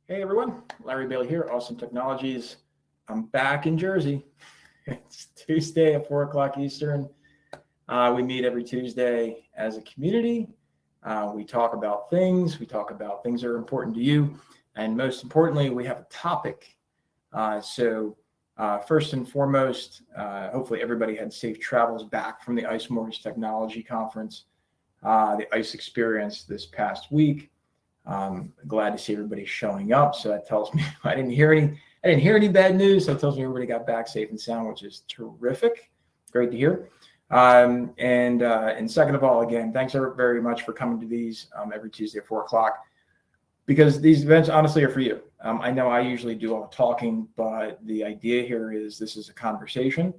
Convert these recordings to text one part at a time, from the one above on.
Hey everyone, Larry Bailey here, Awesome Technologies. I'm back in Jersey. It's Tuesday at 4 o'clock Eastern. We meet every Tuesday as a community. We talk about things. We talk about things that are important to you. And most importantly, we have a topic. First and foremost, hopefully everybody had safe travels back from the ICE Mortgage Technology Conference, the ICE experience this past week. Glad to see everybody showing up. So that tells me I didn't hear any bad news. So that tells me everybody got back safe and sound, which is terrific. Great to hear. And second of all, again, thanks very much for coming to these every Tuesday at 4 o'clock, because these events honestly are for you. I know I usually do all the talking, but the idea here is this is a conversation.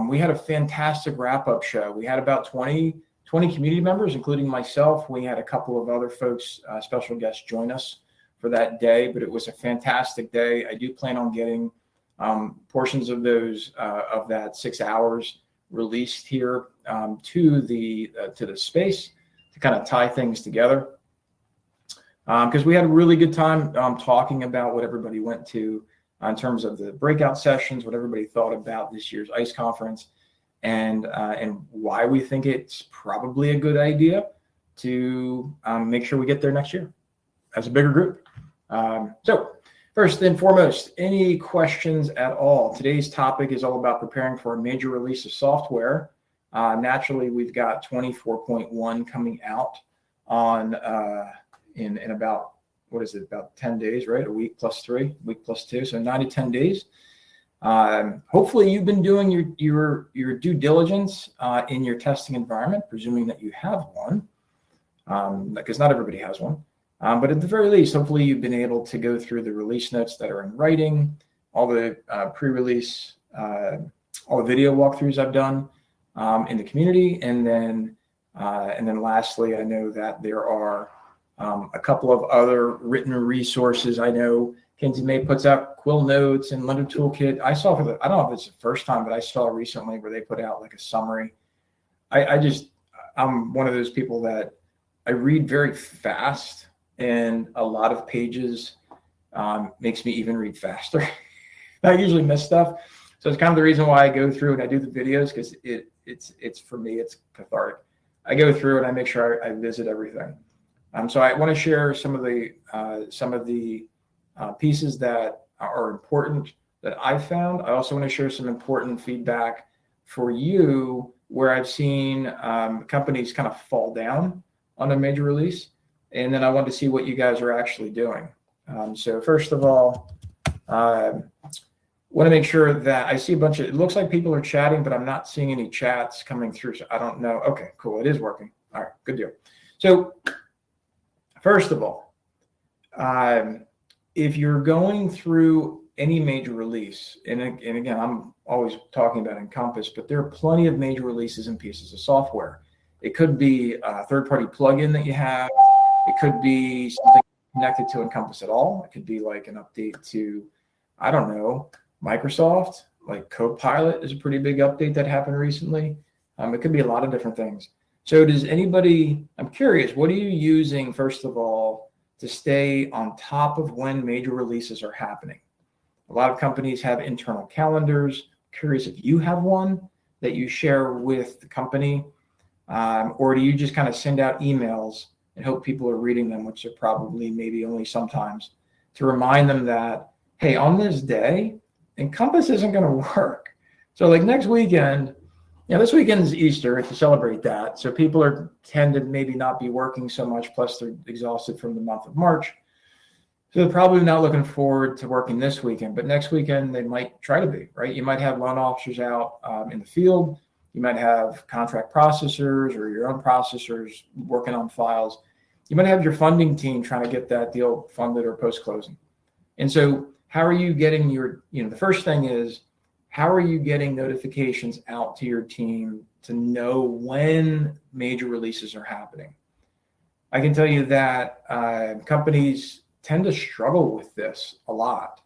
We had a fantastic wrap-up show. We had about 20 community members, including myself. We had a couple of other folks, special guests, join us for that day, but it was a fantastic day. I do plan on getting portions of of that 6 hours released here to the space to kind of tie things together, because we had a really good time talking about what everybody went to in terms of the breakout sessions, what everybody thought about this year's ICE conference, and why we think it's probably a good idea to make sure we get there next year as a bigger group. So first and foremost, any questions at all? Today's topic is all about preparing for a major release of software. Naturally, we've got 24.1 coming out on in about, what is it, about 10 days, right? A week plus 3, week plus 2, so 9 to 10 days. Hopefully you've been doing your due diligence in your testing environment, presuming that you have one, because not everybody has one. But at the very least, hopefully you've been able to go through the release notes that are in writing, all the pre-release, all the video walkthroughs I've done in the community, and then lastly, I know that there are a couple of other written resources. I know Kinsey May puts out Quill Notes and Lender Toolkit. I don't know if it's the first time, but I saw recently where they put out like a summary. I'm one of those people that I read very fast, and a lot of pages makes me even read faster. I usually miss stuff. So it's kind of the reason why I go through and I do the videos, because it's for me, it's cathartic. I go through and I make sure I visit everything. So I want to share some of the pieces that are important that I've found. I also want to share some important feedback for you where I've seen companies kind of fall down on a major release. And then I want to see what you guys are actually doing. So first of all, want to make sure that I see it looks like people are chatting, but I'm not seeing any chats coming through. So I don't know. Okay, cool. It is working. All right, good deal. So first of all, if you're going through any major release, and again, I'm always talking about Encompass, but there are plenty of major releases and pieces of software. It could be a third-party plugin that you have. It could be something connected to Encompass at all. It could be like an update to, I don't know, Microsoft, like Copilot is a pretty big update that happened recently. It could be a lot of different things. So I'm curious, what are you using, first of all, to stay on top of when major releases are happening? A lot of companies have internal calendars. Curious if you have one that you share with the company, or do you just kind of send out emails and hope people are reading them, which are probably maybe only sometimes, to remind them that, hey, on this day, Encompass isn't going to work. So like next weekend, this weekend is Easter to celebrate that. So people tend to maybe not be working so much, plus they're exhausted from the month of March. So they're probably not looking forward to working this weekend, but next weekend they might try to be, right? You might have loan officers out in the field. You might have contract processors or your own processors working on files. You might have your funding team trying to get that deal funded or post-closing. And so how are you getting the first thing is, how are you getting notifications out to your team to know when major releases are happening? I can tell you that companies tend to struggle with this a lot.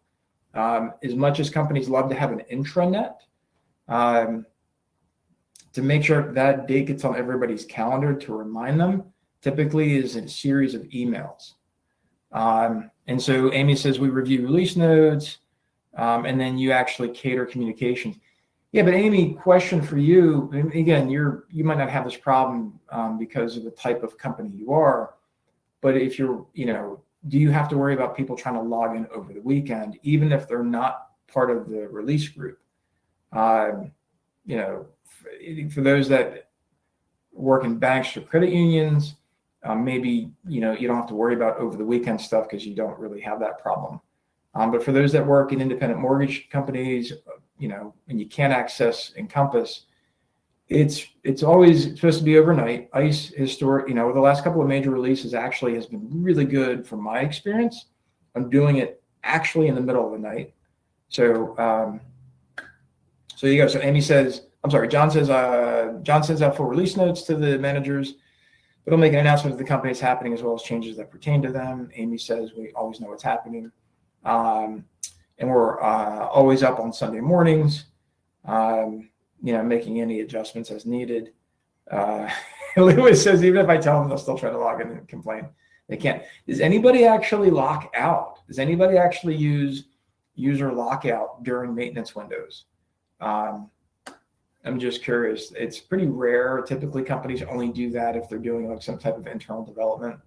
As much as companies love to have an intranet, to make sure that date gets on everybody's calendar to remind them, typically is a series of emails. And so Amy says we review release notes, and then you actually cater communications. Yeah, but Amy, question for you. And again, you might not have this problem because of the type of company you are, but if you're, do you have to worry about people trying to log in over the weekend, even if they're not part of the release group? For those that work in banks or credit unions, maybe you don't have to worry about over the weekend stuff because you don't really have that problem. But for those that work in independent mortgage companies, and you can't access Encompass, it's always supposed to be overnight. ICE historic, the last couple of major releases actually has been really good from my experience. I'm doing it actually in the middle of the night. So you go. So Amy says, John says, John sends out full release notes to the managers, but I'll make an announcement of the company is happening as well as changes that pertain to them. Amy says, we always know what's happening. And we're always up on Sunday mornings, making any adjustments as needed. Lewis says, even if I tell them, they'll still try to log in and complain. They can't. Does anybody actually lock out? Does anybody actually use user lockout during maintenance windows? I'm just curious. It's pretty rare. Typically, companies only do that if they're doing like some type of internal development.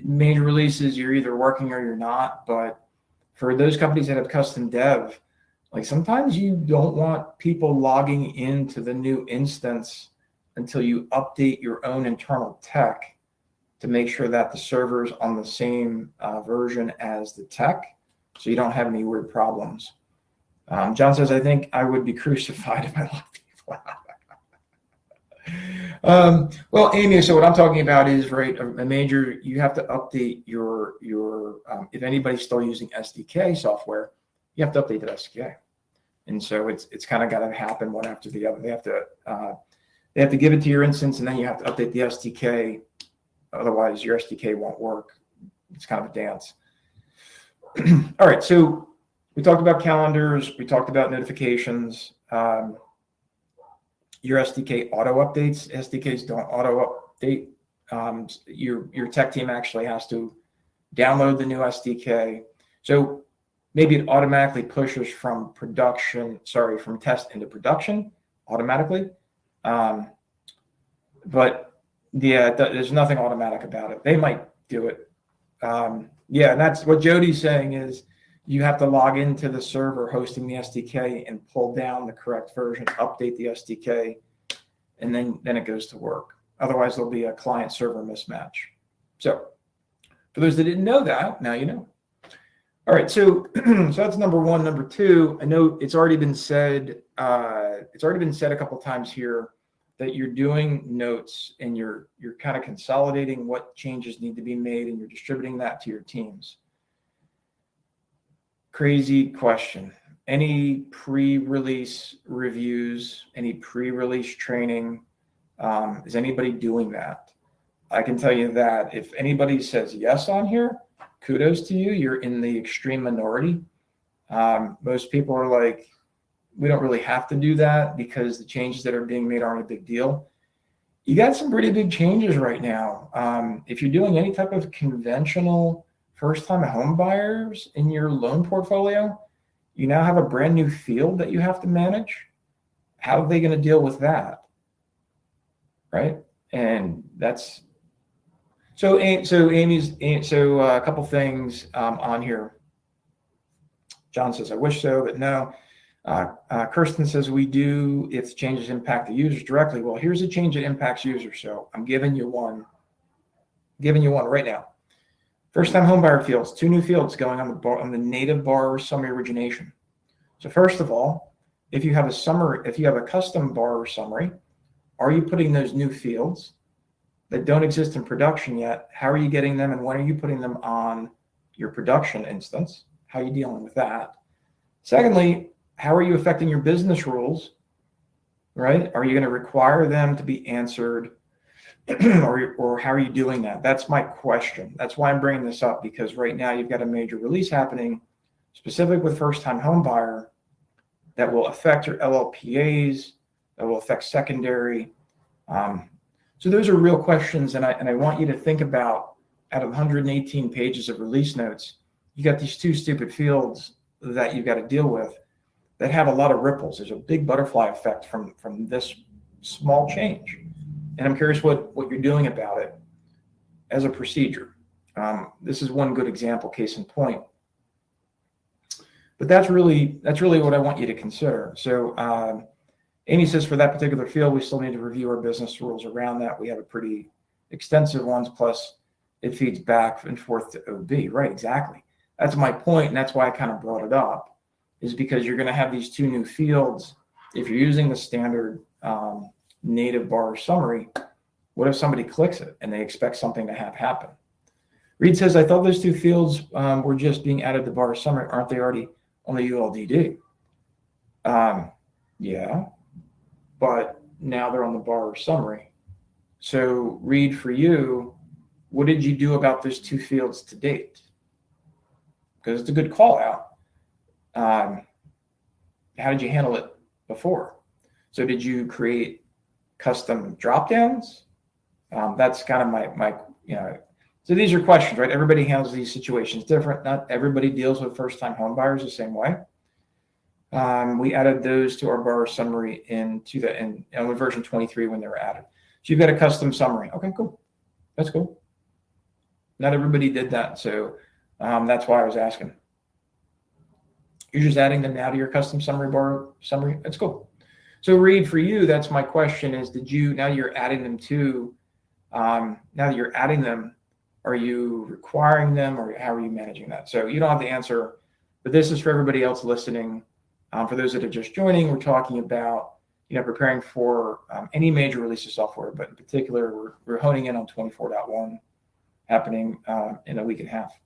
Major releases, you're either working or you're not. But for those companies that have custom dev, like sometimes you don't want people logging into the new instance until you update your own internal tech to make sure that the server's on the same version as the tech, so you don't have any weird problems. John says, I think I would be crucified if I locked people out. Well, Amy, so what I'm talking about is, right, a major, you have to update your if anybody's still using SDK software, you have to update the SDK. And so it's kind of got to happen one after the other. They have to give it to your instance, and then you have to update the SDK. Otherwise, your SDK won't work. It's kind of a dance. All right, so we talked about calendars. We talked about notifications. Your SDK auto updates. SDKs don't auto update. Your tech team actually has to download the new SDK. So maybe it automatically pushes from test into production automatically. But yeah, there's nothing automatic about it. They might do it. And that's what Jody's saying is you have to log into the server hosting the SDK and pull down the correct version, update the SDK, and then it goes to work. Otherwise, there'll be a client-server mismatch. So for those that didn't know that, now you know. All right, so that's number one. Number two, I know it's already been said. It's already been said a couple times here that you're doing notes and you're kind of consolidating what changes need to be made and you're distributing that to your teams. Crazy question. Any pre-release reviews, any pre-release training? Is anybody doing that? I can tell you that if anybody says yes on here, kudos to you. You're in the extreme minority. Most people are like, we don't really have to do that because the changes that are being made aren't a big deal. You got some pretty big changes right now. If you're doing any type of conventional first-time home buyers in your loan portfolio, you now have a brand new field that you have to manage. How are they going to deal with that? Right? And that's so a couple things on here. John says, I wish so, but no. Kirsten says, we do if the changes impact the users directly. Well, here's a change that impacts users. So I'm giving you one right now. First-time homebuyer fields, 2 new fields going on the native borrower summary origination. So first of all, if you have a custom borrower summary, are you putting those new fields that don't exist in production yet? How are you getting them, and when are you putting them on your production instance? How are you dealing with that? Secondly, how are you affecting your business rules, right? Are you going to require them to be answered? or how are you doing that? That's my question. That's why I'm bringing this up, because right now you've got a major release happening specific with first-time home buyer that will affect your LLPAs, that will affect secondary. So those are real questions, and I want you to think about out of 118 pages of release notes, you got these two stupid fields that you've got to deal with that have a lot of ripples. There's a big butterfly effect from this small change. And I'm curious what you're doing about it as a procedure. This is one good example, case in point. But that's really what I want you to consider. So Amy says for that particular field, we still need to review our business rules around that. We have a pretty extensive ones, plus it feeds back and forth to OB. Right, exactly. That's my point, and that's why I kind of brought it up, is because you're going to have these two new fields. If you're using the standard native bar summary, what if somebody clicks it and they expect something to have happen? Reed says, I thought those two fields were just being added to bar summary. Aren't they already on the ULDD? Yeah, but now they're on the bar summary. So Reed, for you, what did you do about those two fields to date? Because it's a good call out. How did you handle it before? So did you create custom drop downs? That's kind of my so these are questions, right? Everybody handles these situations different. Not everybody deals with first-time home buyers the same way. We added those to our bar summary in version 23 when they were added. So you've got a custom summary. Okay, cool. That's cool. Not everybody did that, so that's why I was asking. You're just adding them now to your custom summary bar summary. That's cool. So Reed, for you, that's my question is, now you're adding them to, now that you're adding them, are you requiring them, or how are you managing that? So you don't have the answer, but this is for everybody else listening. For those that are just joining, we're talking about, preparing for any major release of software, but in particular, we're honing in on 24.1 happening in a week and a half.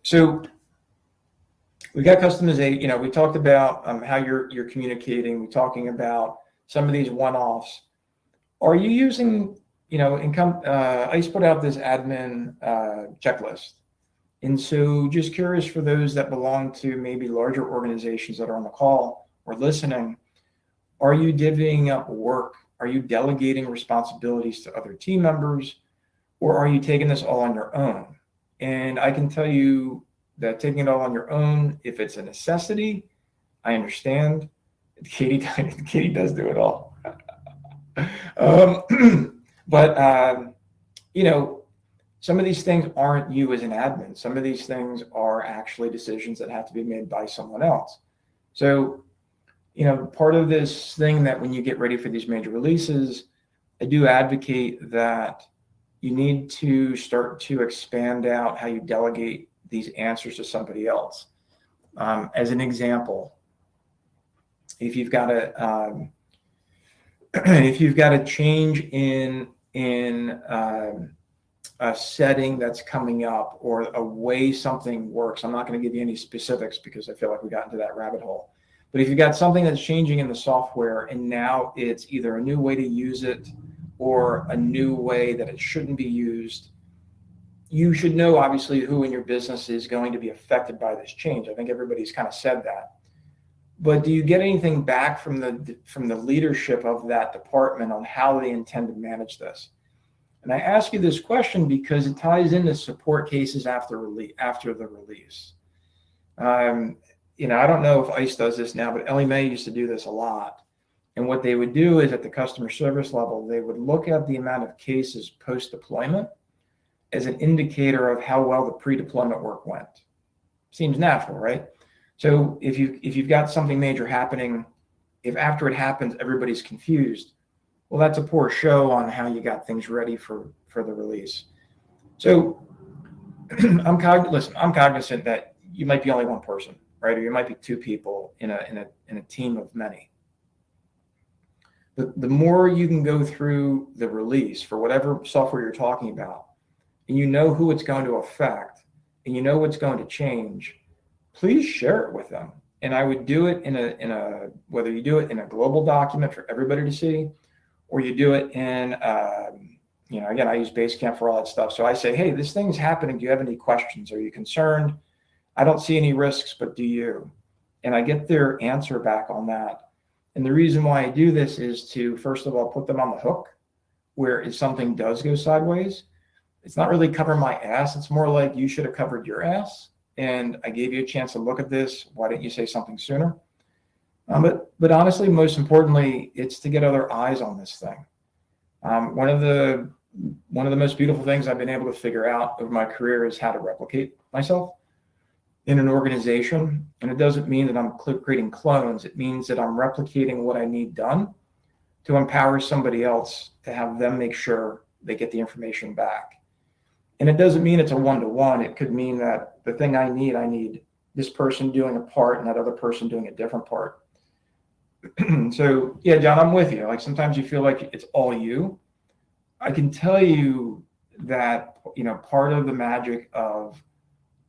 So we got customization. We talked about how you're communicating. We're talking about some of these one-offs. Are you using, ICE put out this admin checklist. And so just curious for those that belong to maybe larger organizations that are on the call or listening, are you divvying up work? Are you delegating responsibilities to other team members, or are you taking this all on your own? And I can tell you that taking it all on your own, if it's a necessity, I understand. Katie does do it all. But some of these things aren't you as an admin. Some of these things are actually decisions that have to be made by someone else. So, part of this thing that when you get ready for these major releases, I do advocate that you need to start to expand out how you delegate these answers to somebody else. As an example, if you've got a change in a setting that's coming up, or a way something works, I'm not going to give you any specifics because I feel like we got into that rabbit hole. But if you've got something that's changing in the software and now it's either a new way to use it or a new way that it shouldn't be used, you should know obviously who in your business is going to be affected by this change. I think everybody's kind of said that. But do you get anything back from the leadership of that department on how they intend to manage this? And I ask you this question because it ties into support cases after the release. I don't know if ICE does this now, but Ellie Mae used to do this a lot. And what they would do is at the customer service level, they would look at the amount of cases post-deployment as an indicator of how well the pre-deployment work went. Seems natural, right? So if you've got something major happening, if after it happens, everybody's confused, well, that's a poor show on how you got things ready for the release. So I'm cognizant that you might be only one person, right? Or you might be two people in a team of many. The more you can go through the release for whatever software you're talking about, and you know who it's going to affect, and you know what's going to change, please share it with them. And I would do it in a whether you do it in a global document for everybody to see, or you do it in again, I use Basecamp for all that stuff. So I say, hey, this thing's happening. Do you have any questions? Are you concerned? I don't see any risks, but do you? And I get their answer back on that. And the reason why I do this is to, first of all, put them on the hook where if something does go sideways, it's not really cover my ass. It's more like you should have covered your ass. And I gave you a chance to look at this. Why didn't you say something sooner? But honestly, most importantly, it's to get other eyes on this thing. One of the most beautiful things I've been able to figure out over my career is how to replicate myself in an organization. And it doesn't mean that I'm creating clones. It means that I'm replicating what I need done to empower somebody else to have them make sure they get the information back. And it doesn't mean it's a one-to-one. It could mean that the thing I need this person doing a part and that other person doing a different part. So yeah, John, I'm with you. Like sometimes you feel like it's all you. I can tell you that, part of the magic of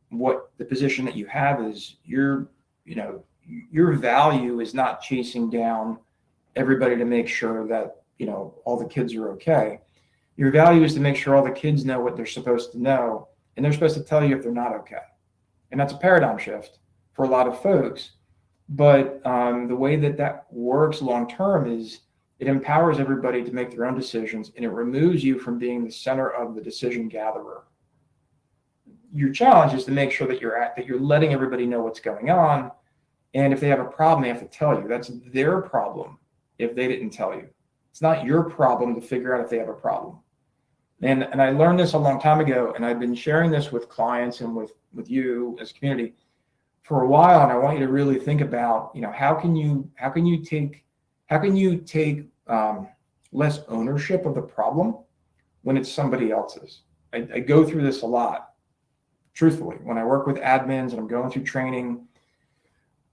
what the position that you have is your value is not chasing down everybody to make sure that, all the kids are okay. Your value is to make sure all the kids know what they're supposed to know, and they're supposed to tell you if they're not okay. And that's a paradigm shift for a lot of folks. But the way that works long-term is it empowers everybody to make their own decisions, and it removes you from being the center of the decision gatherer. Your challenge is to make sure that you're letting everybody know what's going on. And if they have a problem, they have to tell you. That's their problem if they didn't tell you. It's not your problem to figure out if they have a problem. And I learned this a long time ago, and I've been sharing this with clients and with you as a community for a while. And I want you to really think about, how can you take less ownership of the problem when it's somebody else's? I go through this a lot, truthfully. When I work with admins and I'm going through training,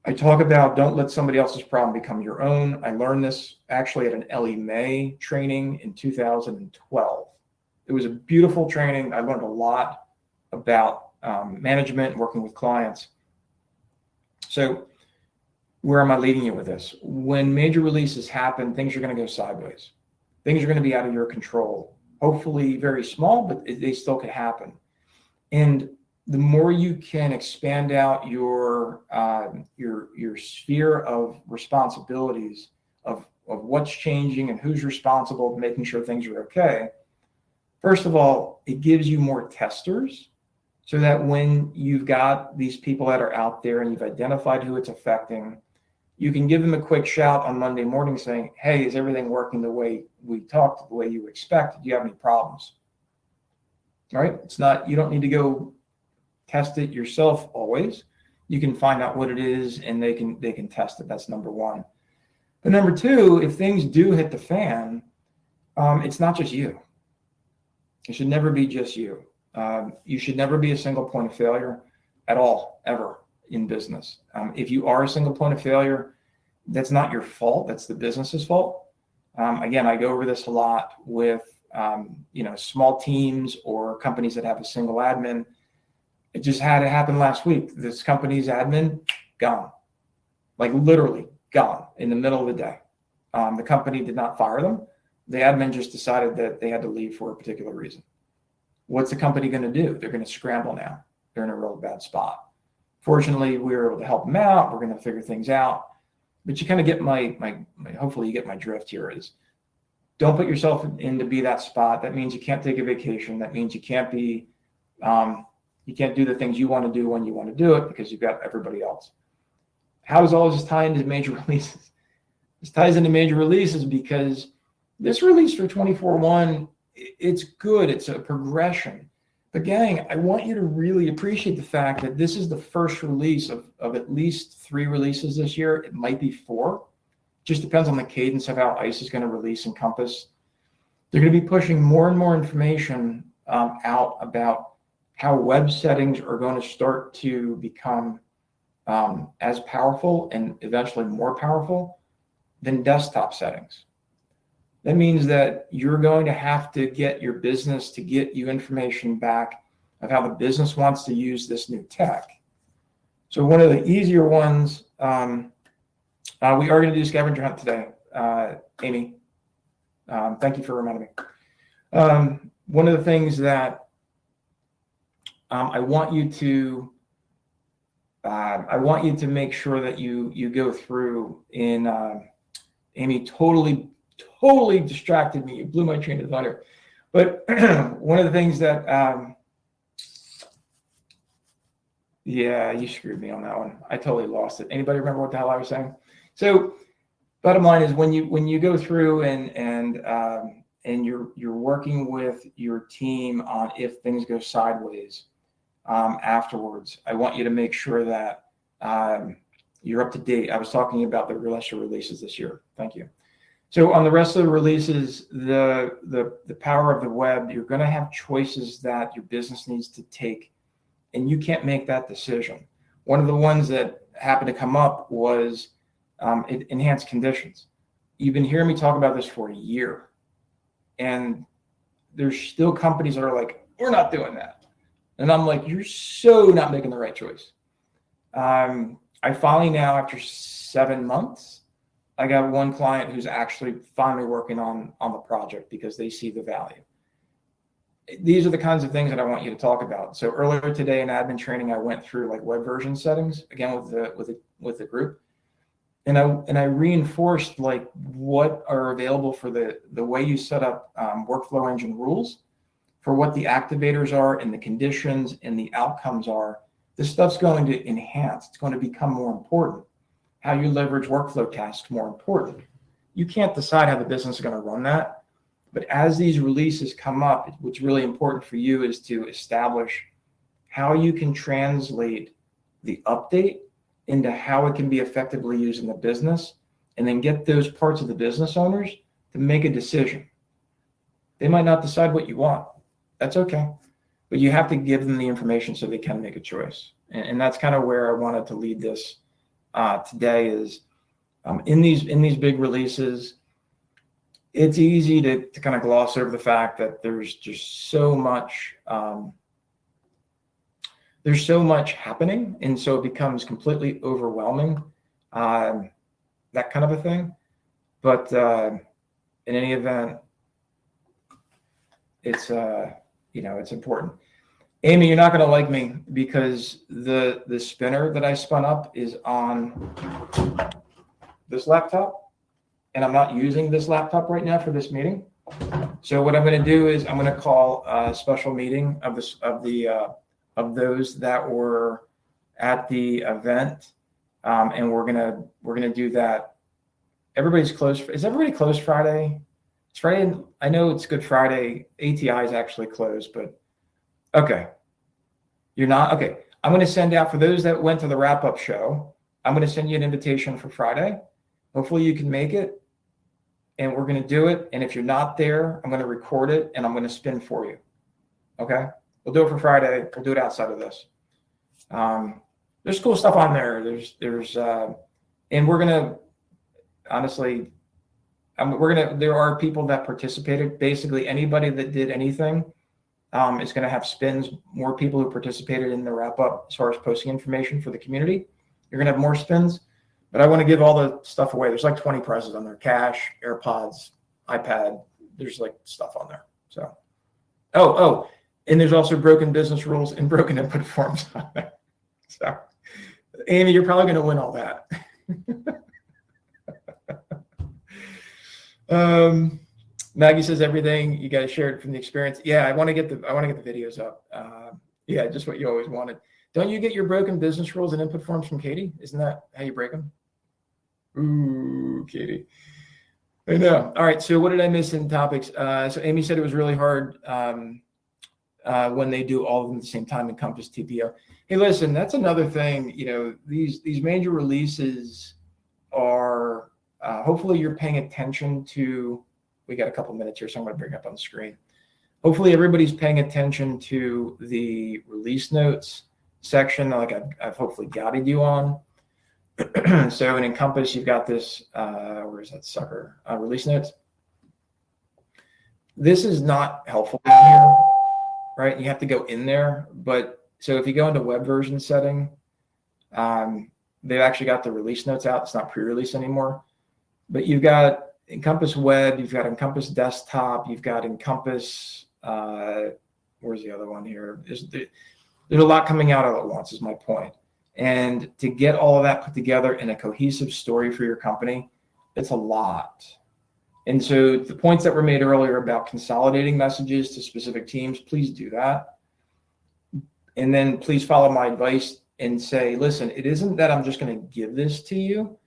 I talk about don't let somebody else's problem become your own. I learned this actually at an Ellie Mae training in 2012. It was a beautiful training. I learned a lot about management and working with clients. So where am I leading you with this? When major releases happen, things are going to go sideways. Things are going to be out of your control. Hopefully very small, but they still could happen. And the more you can expand out your sphere of responsibilities of what's changing and who's responsible, making sure things are okay. First of all, it gives you more testers so that when you've got these people that are out there and you've identified who it's affecting, you can give them a quick shout on Monday morning saying, hey, is everything working the way we talked, the way you expected? Do you have any problems? All right. It's not, you don't need to go test it yourself always. You can find out what it is and they can test it. That's number one. But number two, if things do hit the fan, it's not just you. It should never be just you. You should never be a single point of failure at all, ever in business. If you are a single point of failure, that's not your fault. That's the business's fault. Again, I go over this a lot with small teams or companies that have a single admin. It just had it happen last week. This company's admin, gone. Like literally gone in the middle of the day. The company did not fire them. The admin just decided that they had to leave for a particular reason. What's the company going to do? They're going to scramble now. They're in a real bad spot. Fortunately, we were able to help them out. We're going to figure things out. But you kind of get my hopefully you get my drift here is don't put yourself in to be that spot. That means you can't take a vacation. That means you can't be, you can't do the things you want to do when you want to do it because you've got everybody else. How does all this tie into major releases? This ties into major releases because this release for 24/1, it's good. It's a progression. But gang, I want you to really appreciate the fact that this is the first release of at least 3 releases this year. It might be 4. Just depends on the cadence of how ICE is going to release Encompass. They're going to be pushing more and more information out about how web settings are going to start to become as powerful and eventually more powerful than desktop settings. That means that you're going to have to get your business to get you information back of how the business wants to use this new tech. So one of the easier ones, we are going to do scavenger hunt today, Amy. Thank you for reminding me. One of the things that I want you to make sure that you go through in Amy totally distracted me. You blew my train of thought here. But one of the things that, yeah, you screwed me on that one. I totally lost it. Anybody remember what the hell I was saying? So bottom line is when you go through and you're working with your team on if things go sideways afterwards, I want you to make sure that you're up to date. I was talking about the rest of releases this year. Thank you. So on the rest of the releases, the power of the web, you're going to have choices that your business needs to take, and you can't make that decision. One of the ones that happened to come up was enhanced conditions. You've been hearing me talk about this for a year, and there's still companies that are like, we're not doing that. And I'm like, you're so not making the right choice. I finally now, after 7 months, I got one client who's actually finally working on the project because they see the value. These are the kinds of things that I want you to talk about. So earlier today in admin training, I went through like web version settings again with the group, and I reinforced like what are available for the way you set up workflow engine rules, for what the activators are and the conditions and the outcomes are. This stuff's going to enhance. It's going to become more important. How you leverage workflow tasks more important. You can't decide how the business is going to run that. But as these releases come up, what's really important for you is to establish how you can translate the update into how it can be effectively used in the business, and then get those parts of the business owners to make a decision. They might not decide what you want. That's okay. But you have to give them the information so they can make a choice. And that's kind of where I wanted to lead this today is in these big releases. It's easy to kind of gloss over the fact that there's just so much happening, and so it becomes completely overwhelming, that kind of a thing. But in any event, it's it's important. Amy, you're not going to like me because the spinner that I spun up is on this laptop. And I'm not using this laptop right now for this meeting. So what I'm going to do is I'm going to call a special meeting of those that were at the event, and we're gonna do that. Everybody's closed. Is everybody closed Friday? It's Friday. I know it's Good Friday. ATI is actually closed, but okay. You're not okay. I'm going to send out for those that went to the wrap-up show. I'm going to send you an invitation for Friday. Hopefully you can make it. And we're going to do it. And if you're not there, I'm going to record it and I'm going to spin for you. Okay. We'll do it for Friday. We'll do it outside of this. There's cool stuff on there. And we're going to, honestly, there are people that participated. Basically anybody that did anything is going to have spins. More people who participated in the wrap up as far as posting information for the community. You're going to have more spins. But I want to give all the stuff away. There's like 20 prizes on there: cash, AirPods, iPad. There's like stuff on there. So, and there's also broken business rules and broken input forms on there. So, Amy, you're probably going to win all that. Maggie says everything you guys shared from the experience. Yeah, I want to get the videos up. Yeah, just what you always wanted. Don't you get your broken business rules and input forms from Katie? Isn't that how you break them? Ooh, Katie. I know. All right. So what did I miss in topics? So Amy said it was really hard when they do all of them at the same time, Encompass, TPO. Hey, listen, that's another thing. These major releases are, hopefully you're paying attention to, we got a couple minutes here, so I'm going to bring it up on the screen. Hopefully everybody's paying attention to the release notes section, like I've hopefully guided you on. So in Encompass, you've got this, where's that sucker? Release notes. This is not helpful down here, right? You have to go in there. But so if you go into web version setting, they've actually got the release notes out. It's not pre-release anymore. But you've got Encompass Web, you've got Encompass Desktop, you've got Encompass, where's the other one here? There's a lot coming out all at once is my point. And to get all of that put together in a cohesive story for your company, it's a lot. And so the points that were made earlier about consolidating messages to specific teams, please do that. And then please follow my advice and say, listen, it isn't that I'm just going to give this to you.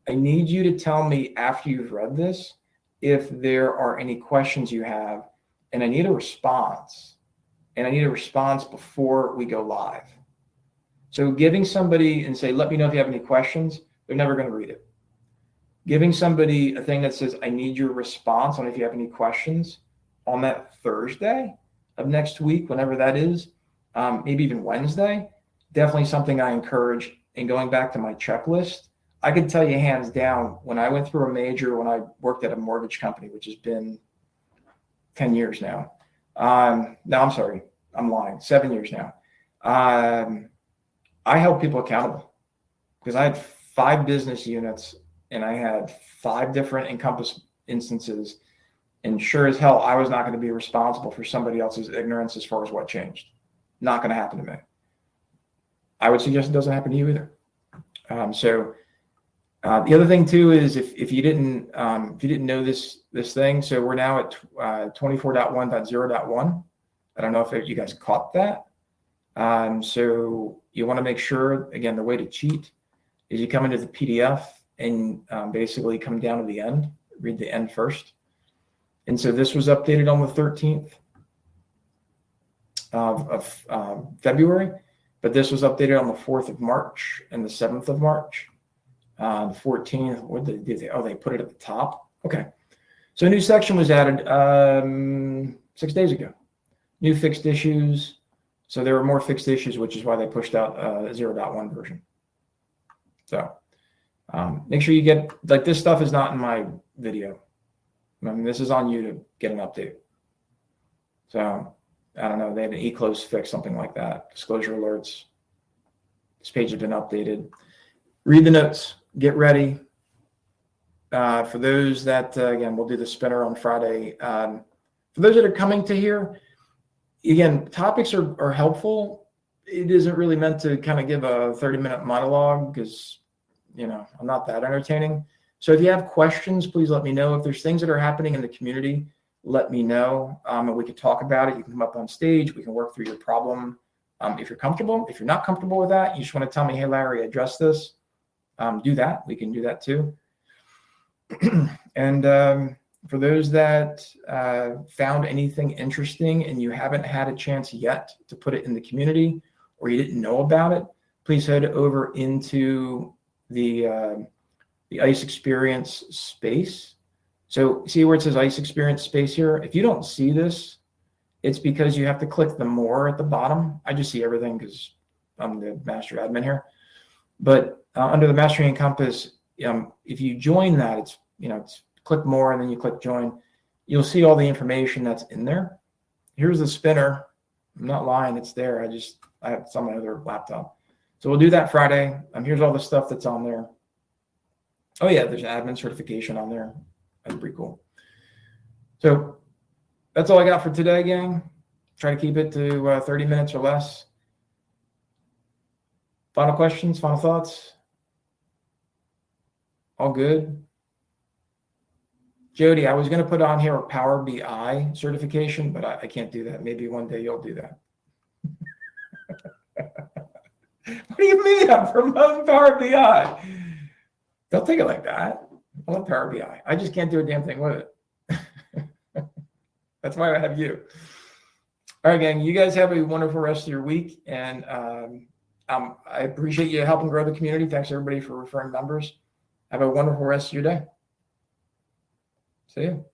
I need you to tell me after you've read this if there are any questions you have, and I need a response. And I need a response before we go live. So giving somebody and say, let me know if you have any questions, they're never going to read it. Giving somebody a thing that says, I need your response on if you have any questions on that Thursday of next week, whenever that is, maybe even Wednesday, definitely something I encourage. And going back to my checklist, I could tell you hands down, when I went through a major, when I worked at a mortgage company, which has been 10 years now. No, I'm sorry, I'm lying, 7 years now. I held people accountable because I had 5 business units and I had 5 different Encompass instances. And sure as hell, I was not going to be responsible for somebody else's ignorance as far as what changed. Not going to happen to me. I would suggest it doesn't happen to you either. The other thing too is if you didn't know this thing, so we're now at 24.1.0.1. I don't know if you guys caught that. So you want to make sure, again, the way to cheat is you come into the PDF and basically come down to the end, read the end first. And so this was updated on the 13th of February, but this was updated on the 4th of March and the 7th of March. The 14th, what did they do? Oh, they put it at the top. Okay. So a new section was added 6 days ago. New fixed issues. So there were more fixed issues, which is why they pushed out a 0.1 version. So make sure you get, like, this stuff is not in my video. I mean, this is on you to get an update. So I don't know, they had an eClose fix, something like that. Disclosure alerts. This page has been updated. Read the notes. Get ready. For those that, again, we'll do the spinner on Friday. For those that are coming to here, again, topics are helpful. It isn't really meant to kind of give a 30-minute monologue because, I'm not that entertaining. So if you have questions, please let me know. If there's things that are happening in the community, let me know, and we can talk about it. You can come up on stage. We can work through your problem if you're comfortable. If you're not comfortable with that, you just want to tell me, hey, Larry, address this. Do that. We can do that too. And for those that found anything interesting and you haven't had a chance yet to put it in the community or you didn't know about it, please head over into the ICE Experience space. So see where it says ICE Experience space here? If you don't see this, it's because you have to click the more at the bottom. I just see everything because I'm the master admin here. But under the Mastering Encompass, if you join that, it's click more and then you click join. You'll see all the information that's in there. Here's the spinner. I'm not lying, it's there. I have it's on my other laptop. So we'll do that Friday. Here's all the stuff that's on there. Oh yeah, there's an admin certification on there. That's pretty cool. So that's all I got for today, gang. Try to keep it to 30 minutes or less. Final questions, final thoughts? All good? Jody, I was going to put on here a Power BI certification, but I can't do that. Maybe one day you'll do that. What do you mean I'm promoting Power BI? Don't take it like that. I love Power BI. I just can't do a damn thing with it. That's why I have you. All right, gang, you guys have a wonderful rest of your week. And I appreciate you helping grow the community. Thanks, everybody, for referring members. Have a wonderful rest of your day. See you.